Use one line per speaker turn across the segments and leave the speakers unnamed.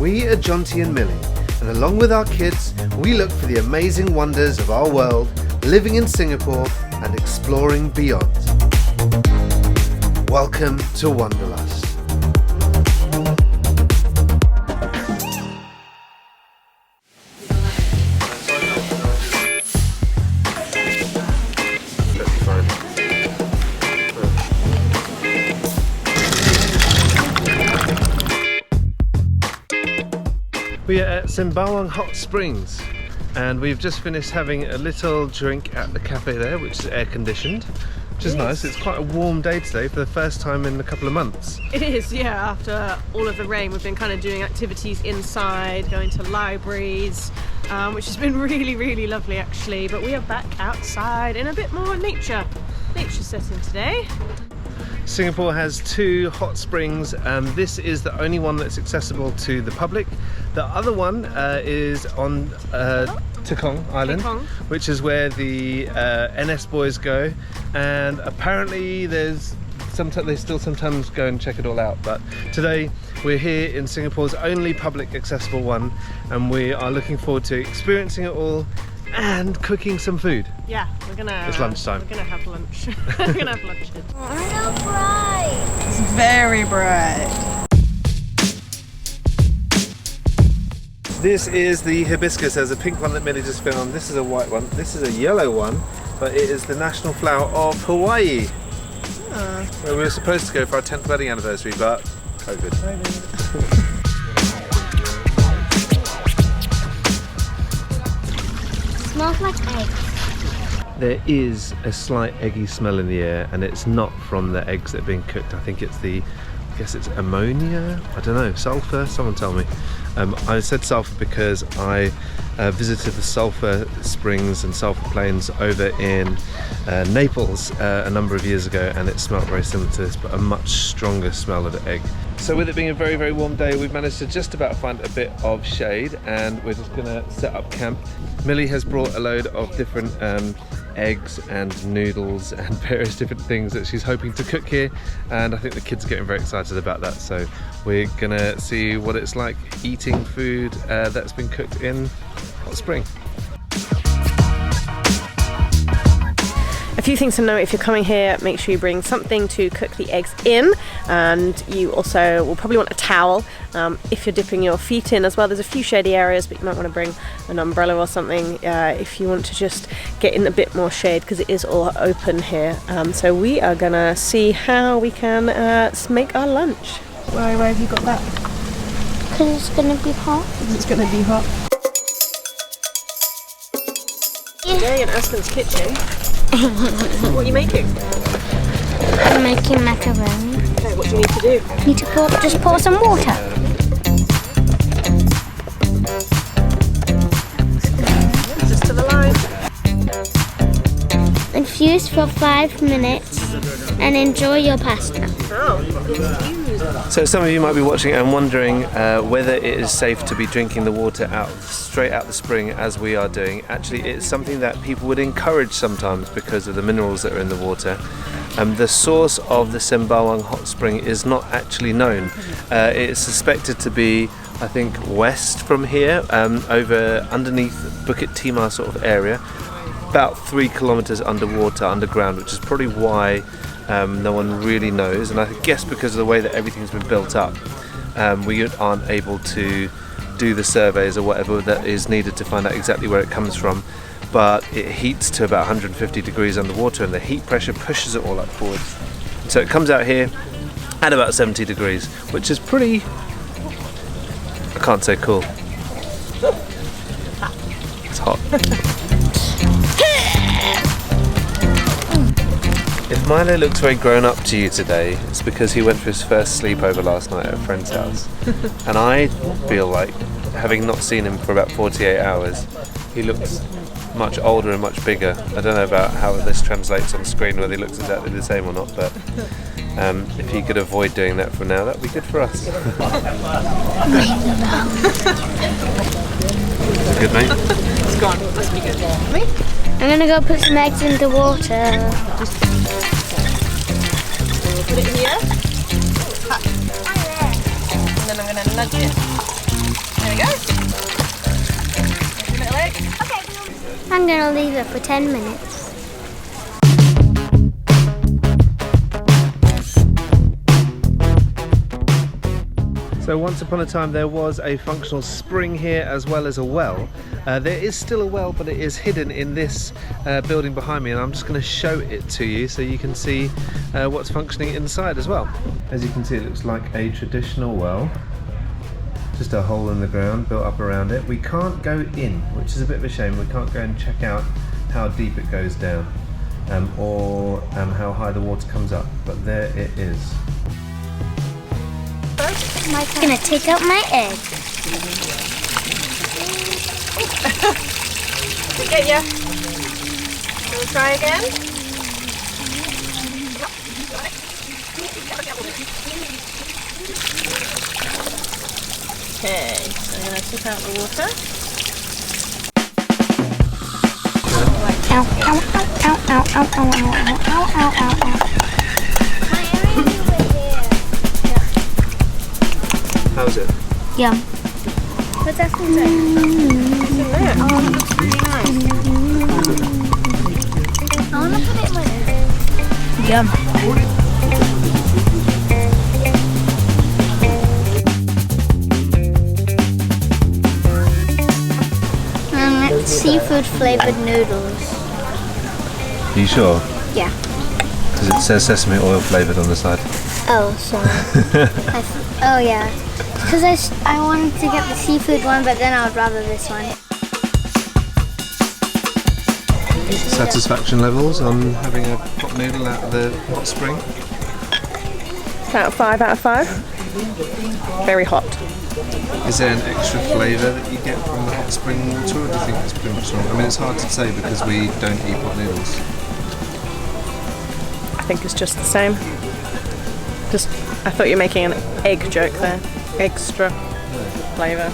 We are Jonty and Millie, and along with our kids, we look for the amazing wonders of our world, living in Singapore and exploring beyond. Welcome to Wanderlust. We are at Sembawang Hot Springs and we've just finished having a little drink at the cafe there, which is air conditioned, which is nice. It's quite a warm day today for the first time in a couple of months.
It is, yeah. After all of the rain, we've been kind of doing activities inside, going to libraries, which has been really, really lovely actually. But we are back outside in a bit more nature setting today.
Singapore has 2 hot springs. This is the only one that's accessible to the public. The other one is on Tekong Island, which is where the NS boys go, and apparently they still sometimes go and check it all out. But today we're here in Singapore's only public accessible one, and we are looking forward to experiencing it all and cooking some food.
Yeah, we're gonna.
It's lunchtime.
We're gonna have lunch. We're gonna have lunch.
It's so bright.
It's very bright.
This is the hibiscus. There's a pink one that Millie just filmed. This is a white one. This is a yellow one, but it is the national flower of Hawaii. Where we were supposed to go for our 10th wedding anniversary, but COVID.
Smells like eggs.
There is a slight eggy smell in the air, and it's not from the eggs that are being cooked. I think it's I guess it's ammonia, I don't know, sulfur, someone tell me. I said sulfur because I visited the sulfur springs and sulfur plains over in Naples a number of years ago, and it smelled very similar to this, but a much stronger smell of the egg. So with it being a very, very warm day, we've managed to just about find a bit of shade, and we're just gonna set up camp. Millie has brought a load of different eggs and noodles and various different things that she's hoping to cook here, and I think the kids are getting very excited about that. So we're gonna see what it's like eating food that's been cooked in Hot Spring.
A few things to note: if you're coming here, make sure you bring something to cook the eggs in, and you also will probably want a towel if you're dipping your feet in as well. There's a few shady areas, but you might want to bring an umbrella or something if you want to just get in a bit more shade, because it is all open here. So we are gonna see how we can make our lunch. Why have you got that?
Because it's going to be hot.
It's gonna be hot. Today in Aspen's kitchen. What are you making?
I'm making macaroni.
Okay, what do you need to do?
You need to just pour some water.
Just to the line.
Infuse for 5 minutes and enjoy your pasta.
So some of you might be watching and wondering whether it is safe to be drinking the water straight out the spring as we are doing. Actually, it's something that people would encourage sometimes because of the minerals that are in the water. The source of the Sembawang Hot Spring is not actually known. It's suspected to be, I think, west from here, over underneath Bukit Timah sort of area, about 3 kilometers underground, which is probably why no one really knows. And I guess because of the way that everything's been built up, we aren't able to do the surveys or whatever that is needed to find out exactly where it comes from. But it heats to about 150 degrees underwater, and the heat pressure pushes it all up forwards. So it comes out here at about 70 degrees, which is pretty, I can't say cool. It's hot. If Milo looks very grown up to you today, it's because he went for his first sleepover last night at a friend's house. And I feel like, having not seen him for about 48 hours, he looks much older and much bigger. I don't know about how this translates on screen, whether he looks exactly the same or not, but if he could avoid doing that from now, that would be good for us. Good, mate?
It's gone. Must be good. Me?
I'm going to go put some eggs in the water.
Put it in here. And then I'm going to nudge it. There we go. Little egg.
Okay. I'm gonna leave it for 10 minutes.
So once upon a time there was a functional spring here as well as a well. There is still a well, but it is hidden in this building behind me, and I'm just going to show it to you so you can see what's functioning inside as well. As you can see, it looks like a traditional well. Just a hole in the ground built up around it. We can't go in, which is a bit of a shame. We can't go and check out how deep it goes down or how high the water comes up, but there it is.
I'm gonna take out my egg.
Did it get you? Shall we try again? Okay, so I'm gonna take out the water.
Ow, ow, ow, ow, ow, ow, ow, ow, ow, ow, ow, ow.
How's it?
Yum. What's that inside? Oh, it looks really nice. I want to put it in my egg. Yum. It's seafood flavored noodles.
Are you sure?
Yeah.
Because it says sesame oil flavoured on the side.
Oh, sorry. Oh, yeah. Because I wanted to get the seafood one, but then I would rather this one.
Satisfaction levels on having a hot noodle out of the hot spring?
About 5 out of 5. Very hot.
Is there an extra flavour that you get from the hot spring water, or do you think it's pretty much normal? I mean, it's hard to say because we don't eat hot noodles.
I think it's just the same. I thought you were making an egg joke there. Extra flavour.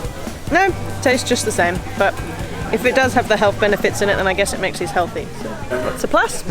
No, tastes just the same. But if it does have the health benefits in it, then I guess it makes these healthy. So that's a plus.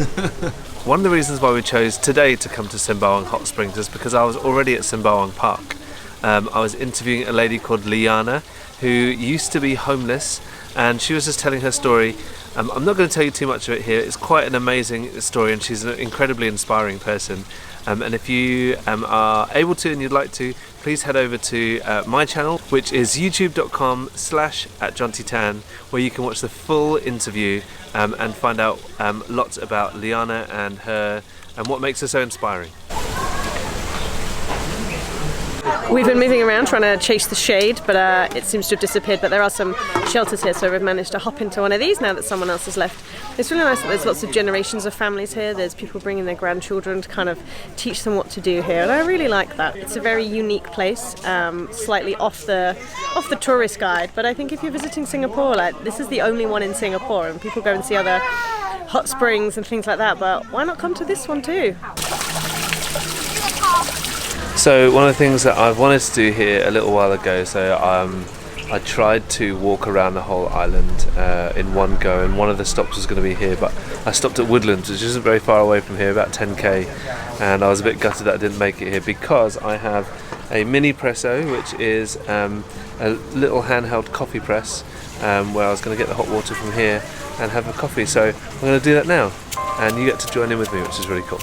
One of the reasons why we chose today to come to Sembawang Hot Springs is because I was already at Sembawang Park. I was interviewing a lady called Liyana who used to be homeless, and she was just telling her story. I'm not going to tell you too much of it here. It's quite an amazing story, and she's an incredibly inspiring person. And if you are able to and you'd like to, please head over to my channel, which is youtube.com/@Jonty Tan, where you can watch the full interview and find out lots about Liyana and her and what makes her so inspiring.
We've been moving around trying to chase the shade, but it seems to have disappeared. But there are some shelters here, so we've managed to hop into one of these now that someone else has left. It's really nice that there's lots of generations of families here. There's people bringing their grandchildren to kind of teach them what to do here, and I really like that. It's a very unique place, slightly off the tourist guide. But I think if you're visiting Singapore, like this is the only one in Singapore, and people go and see other hot springs and things like that. But why not come to this one too?
So one of the things that I've wanted to do here a little while ago, so I tried to walk around the whole island in one go, and one of the stops was going to be here, but I stopped at Woodlands, which isn't very far away from here, about 10k, and I was a bit gutted that I didn't make it here because I have a mini presso, which is a little handheld coffee press where I was going to get the hot water from here and have a coffee. So I'm going to do that now, and you get to join in with me, which is really cool.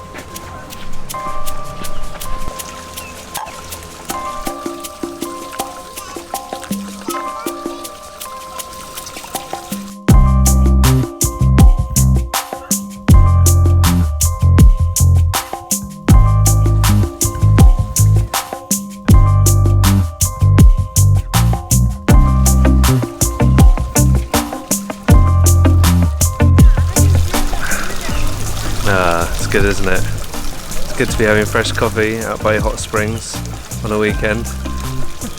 It's good, isn't it? It's good to be having fresh coffee out by hot springs on a weekend.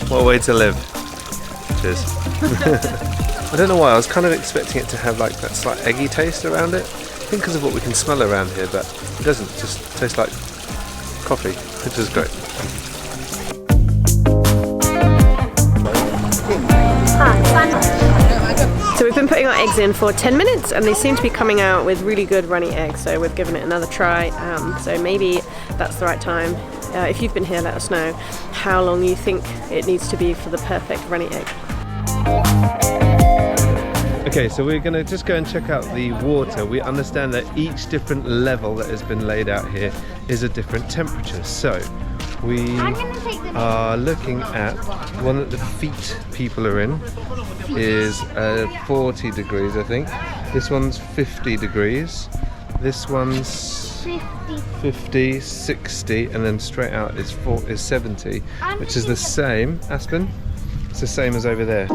What a way to live. Cheers. I don't know why, I was kind of expecting it to have like that slight eggy taste around it. I think because of what we can smell around here, but it doesn't. It just tastes like coffee, which is great.
So we've been putting our eggs in for 10 minutes and they seem to be coming out with really good runny eggs, so we've given it another try. So maybe that's the right time If you've been here, let us know how long you think it needs to be for the perfect runny egg.
Okay, so we're going to just go and check out the water. We understand that each different level that has been laid out here is a different temperature. So we are looking at one that the feet people are in is 40 degrees, I think. This one's 50 degrees. This one's 50, 60, and then straight out is 70, which is the same. Aspen? It's the same as over there.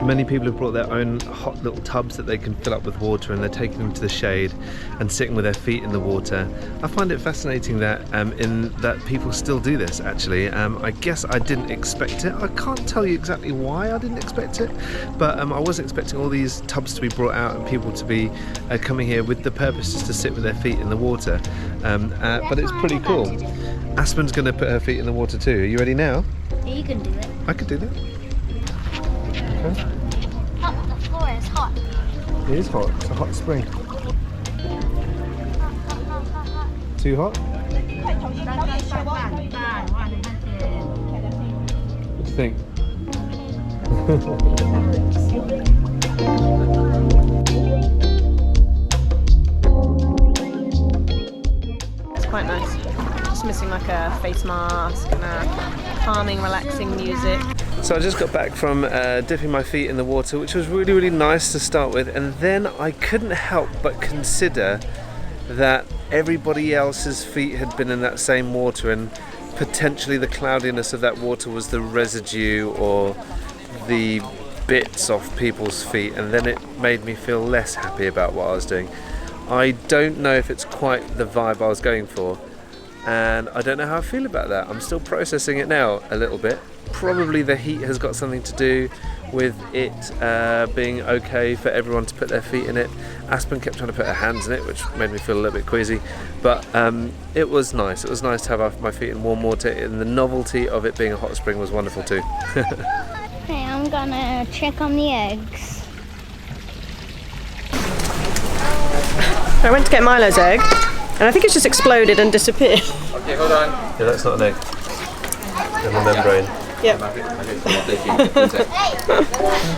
Many people have brought their own hot little tubs that they can fill up with water, and they're taking them to the shade and sitting with their feet in the water. I find it fascinating that that people still do this actually. I guess I didn't expect it. I can't tell you exactly why I didn't expect it, but I was expecting all these tubs to be brought out and people to be coming here with the purpose just to sit with their feet in the water. But it's pretty cool. Aspen's going to put her feet in the water too. Are you ready now?
Yeah, you can do it.
I could do that. Okay.
Oh, the floor is hot.
It is hot. It's a hot spring. Too hot? What do you think?
It's quite nice. Just missing like a face mask and a calming, relaxing music.
So I just got back from dipping my feet in the water, which was really, really nice to start with, and then I couldn't help but consider that everybody else's feet had been in that same water, and potentially the cloudiness of that water was the residue or the bits off people's feet, and then it made me feel less happy about what I was doing. I don't know if it's quite the vibe I was going for, and I don't know how I feel about that. I'm still processing it now a little bit. Probably the heat has got something to do with it being okay for everyone to put their feet in it. Aspen kept trying to put her hands in it, which made me feel a little bit queasy, but it was nice. It was nice to have my feet in warm water, and the novelty of it being a hot spring was wonderful too.
Okay, I'm gonna check on the eggs.
I went to get Milo's egg, and I think it's just exploded and disappeared.
Okay, hold on. Yeah, that's not an egg. And the membrane.
Yeah.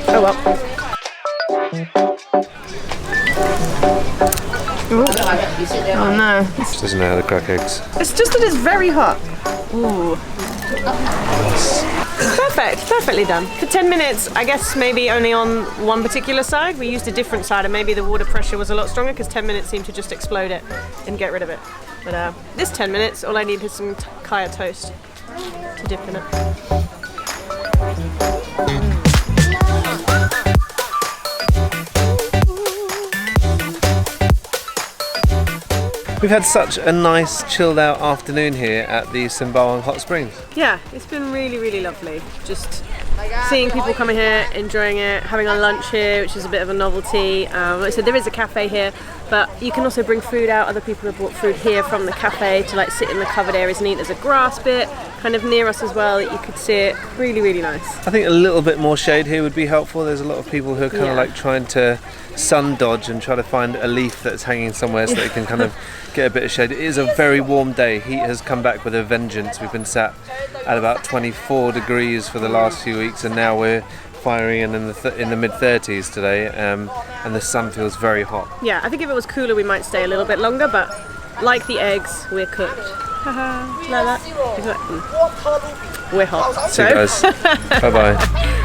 Oh well. Ooh. Oh no.
She doesn't know how to crack eggs.
It's just that it's very hot. Ooh. Perfectly done. For 10 minutes, I guess maybe only on one particular side. We used a different side, and maybe the water pressure was a lot stronger because 10 minutes seemed to just explode it and get rid of it. But this 10 minutes, all I need is some kaya toast to dip in it.
We've had such a nice chilled out afternoon here at the Sembawang Hot Springs.
Yeah, it's been really, really lovely. Just seeing people coming here, enjoying it, having our lunch here, which is a bit of a novelty. Like I said, there is a cafe here, but you can also bring food out. Other people have brought food here from the cafe to like sit in the covered areas and eat. There's a grass bit kind of near us as well that you could see it. Really, really nice.
I think a little bit more shade here would be helpful. There's a lot of people who are kind of like trying to sun dodge and try to find a leaf that's hanging somewhere so they can kind of get a bit of shade. It is a very warm day. Heat has come back with a vengeance. We've been sat at about 24 degrees for the last few weeks, and now we're firing in the mid-30s today, and the sun feels very hot.
Yeah, I think if it was cooler we might stay a little bit longer, but like the eggs, we're cooked. Haha, like that. We're hot.
See you guys. Bye-bye.